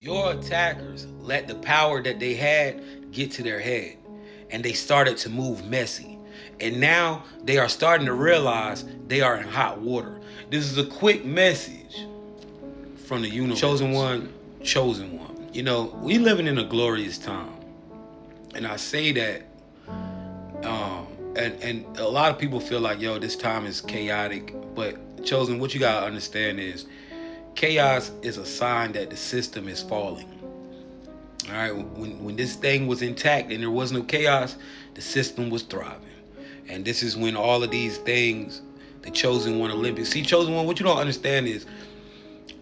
Your attackers let the power that they had get to their head, and they started to move messy. And now they are starting to realize they are in hot water. This is a quick message from the universe. Chosen one, chosen one. We living in a glorious time. And I say that, and a lot of people feel like, yo, this time is chaotic. But chosen, what you gotta understand is chaos is a sign that the system is falling. All right, when this thing was intact and there was no chaos, the system was thriving. And this is when all of these things, the Chosen One Olympics. See, Chosen One, what you don't understand is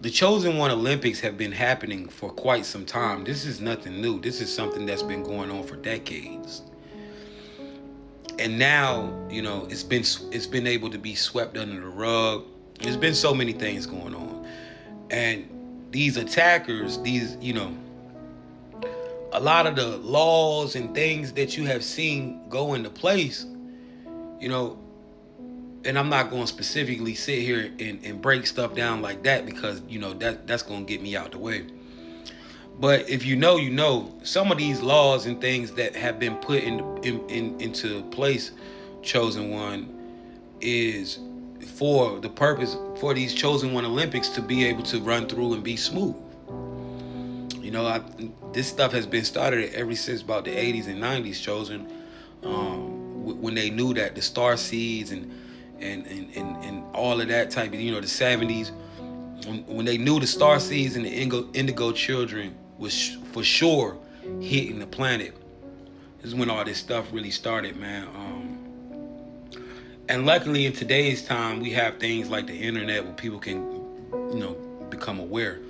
the Chosen One Olympics have been happening for quite some time. This is nothing new. This is something that's been going on for decades. And now, it's been able to be swept under the rug. There's been so many things going on. And these attackers, a lot of the laws and things that you have seen go into place, and I'm not going to specifically sit here and break stuff down like that because, that's going to get me out the way. But if some of these laws and things that have been put into place, Chosen One, is for the purpose for these Chosen One Olympics to be able to run through and be smooth. This stuff has been started ever since about the 80s and 90s, Chosen, when they knew that the star seeds and all of that type of, the 70s, when they knew the star seeds and the indigo children was for sure hitting the planet. This is when all this stuff really started, man. And luckily in today's time, we have things like the internet where people can, become aware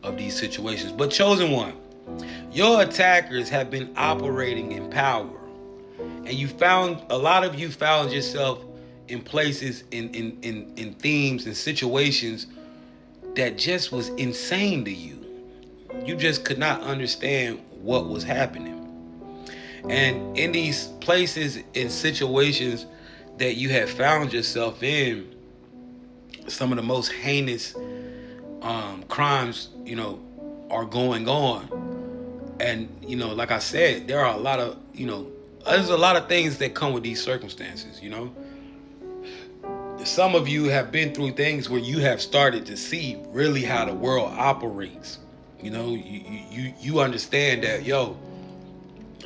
of these situations. But Chosen One, your attackers have been operating in power. And a lot of you found yourself in places, in themes and situations that just was insane to you. You just could not understand what was happening. And in these places and situations that you have found yourself in, some of the most heinous crimes, are going on. And, like I said, there are a lot of, there's a lot of things that come with these circumstances, Some of you have been through things where you have started to see really how the world operates. You understand that,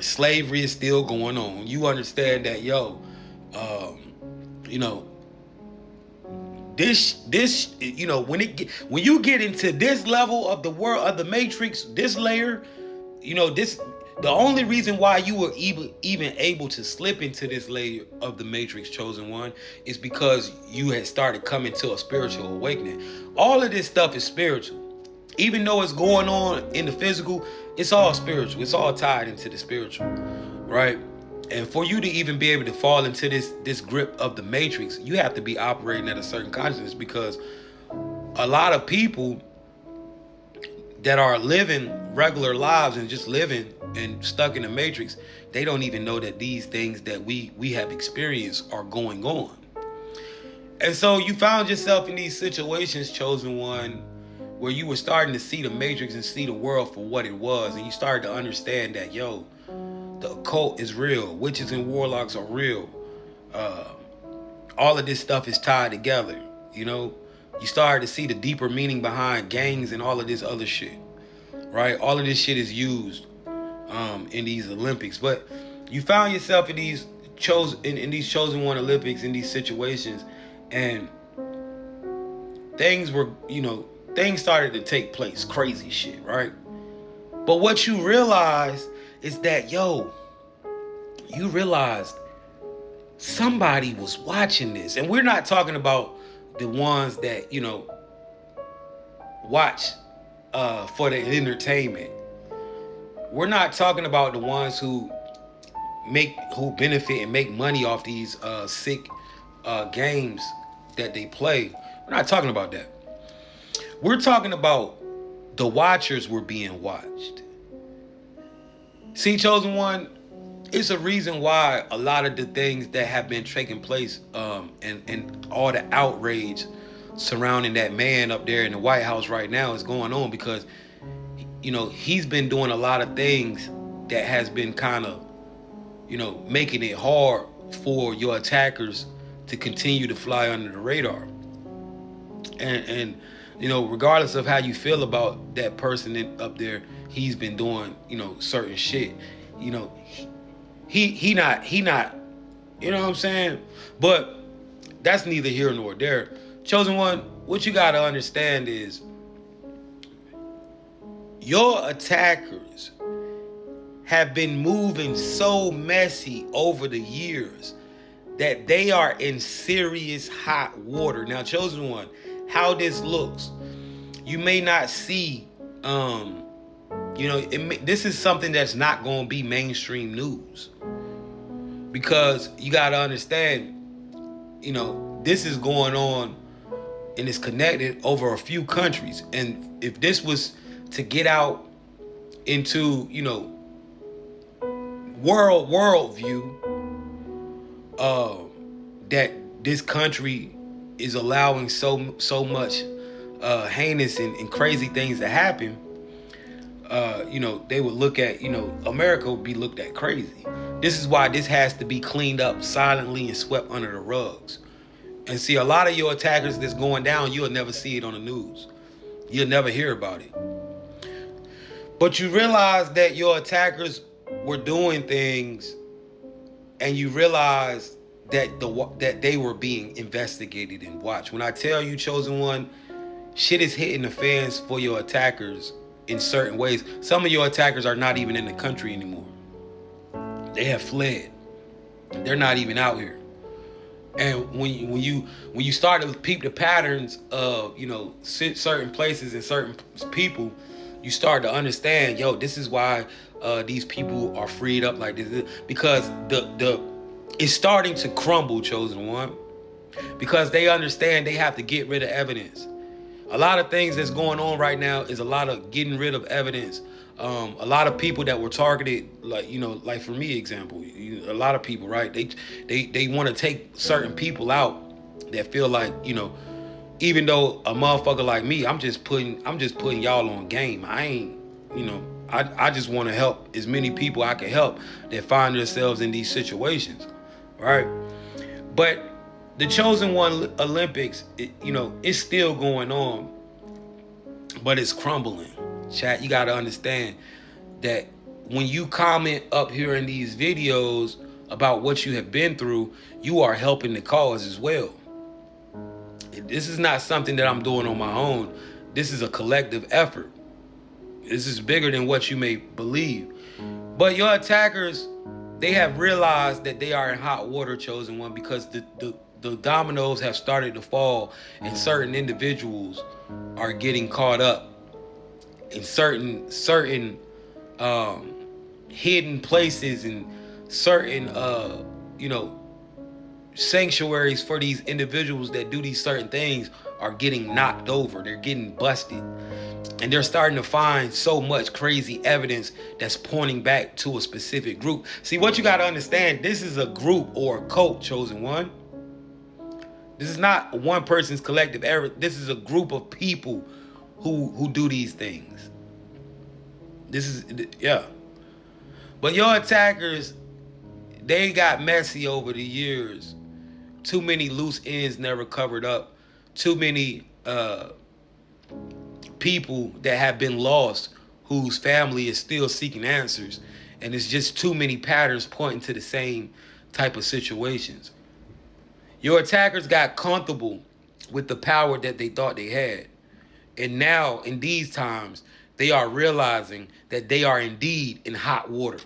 slavery is still going on. You understand that, when you get into this level of the world of the matrix, this layer, the only reason why you were even able to slip into this layer of the matrix, Chosen One, is because you had started coming to a spiritual awakening. All of this stuff is spiritual. Even though it's going on in the physical, it's all spiritual. It's all tied into the spiritual, right? And for you to even be able to fall into this grip of the matrix, you have to be operating at a certain consciousness, because a lot of people that are living regular lives and just living and stuck in the matrix, they don't even know that these things that we have experienced are going on. And so you found yourself in these situations, Chosen One, where you were starting to see the matrix and see the world for what it was. And you started to understand that, the occult is real. Witches and warlocks are real. All of this stuff is tied together. You started to see the deeper meaning behind gangs and all of this other shit, right? All of this shit is used in these Olympics. But you found yourself in these Chosen One Olympics, in these situations, and things started to take place. Crazy shit, right? But what you realized is that, you realized somebody was watching this. And we're not talking about the ones that, watch for the entertainment. We're not talking about the ones who benefit and make money off these sick games that they play. We're not talking about that. We're talking about the watchers were being watched. See, Chosen One, it's a reason why a lot of the things that have been taking place, and all the outrage surrounding that man up there in the White House right now is going on, because he's been doing a lot of things that has been kind of, making it hard for your attackers to continue to fly under the radar. And regardless of how you feel about that person up there, he's been doing, certain shit. You know, he not, you know what I'm saying? But that's neither here nor there. Chosen one, what you gotta understand is your attackers have been moving so messy over the years that they are in serious hot water. Now, chosen one, how this looks, you may not see, this is something that's not going to be mainstream news, because you got to understand, this is going on and it's connected over a few countries. And if this was to get out into, world view, that this country is allowing so much heinous and crazy things to happen, they would look at, America would be looked at crazy. This is why this has to be cleaned up silently and swept under the rugs. And see, a lot of your attackers that's going down, you'll never see it on the news. You'll never hear about it. But you realize that your attackers were doing things, and you realize that they were being investigated and watched. When I tell you, chosen one, shit is hitting the fans for your attackers in certain ways. Some of your attackers are not even in the country anymore. They have fled. They're not even out here. And when you start to peep the patterns of, certain places and certain people, you start to understand, this is why these people are freed up like this, because it's starting to crumble, chosen one, because they understand they have to get rid of evidence. A lot of things that's going on right now is a lot of getting rid of evidence. A lot of people that were targeted, like for me, example, a lot of people, right? They want to take certain people out that feel like, even though a motherfucker like me, I'm just putting y'all on game. I ain't, I just want to help as many people I can help that find themselves in these situations, right? But the chosen one Olympics, it's still going on, but it's crumbling. Chat, you got to understand that when you comment up here in these videos about what you have been through, you are helping the cause as well. This is not something that I'm doing on my own. This is a collective effort. This is bigger than what you may believe. But your attackers, they have realized that they are in hot water, chosen one, because the dominoes have started to fall, and certain individuals are getting caught up in certain hidden places and certain sanctuaries for these individuals that do these certain things are getting knocked over. They're getting busted. And they're starting to find so much crazy evidence that's pointing back to a specific group. See, what you got to understand, this is a group or a cult, chosen one. This is not one person's collective error. This is a group of people who do these things. This is, yeah. But your attackers, they got messy over the years. Too many loose ends never covered up. Too many people that have been lost whose family is still seeking answers. And it's just too many patterns pointing to the same type of situations. Your attackers got comfortable with the power that they thought they had. And now, in these times, they are realizing that they are indeed in hot water.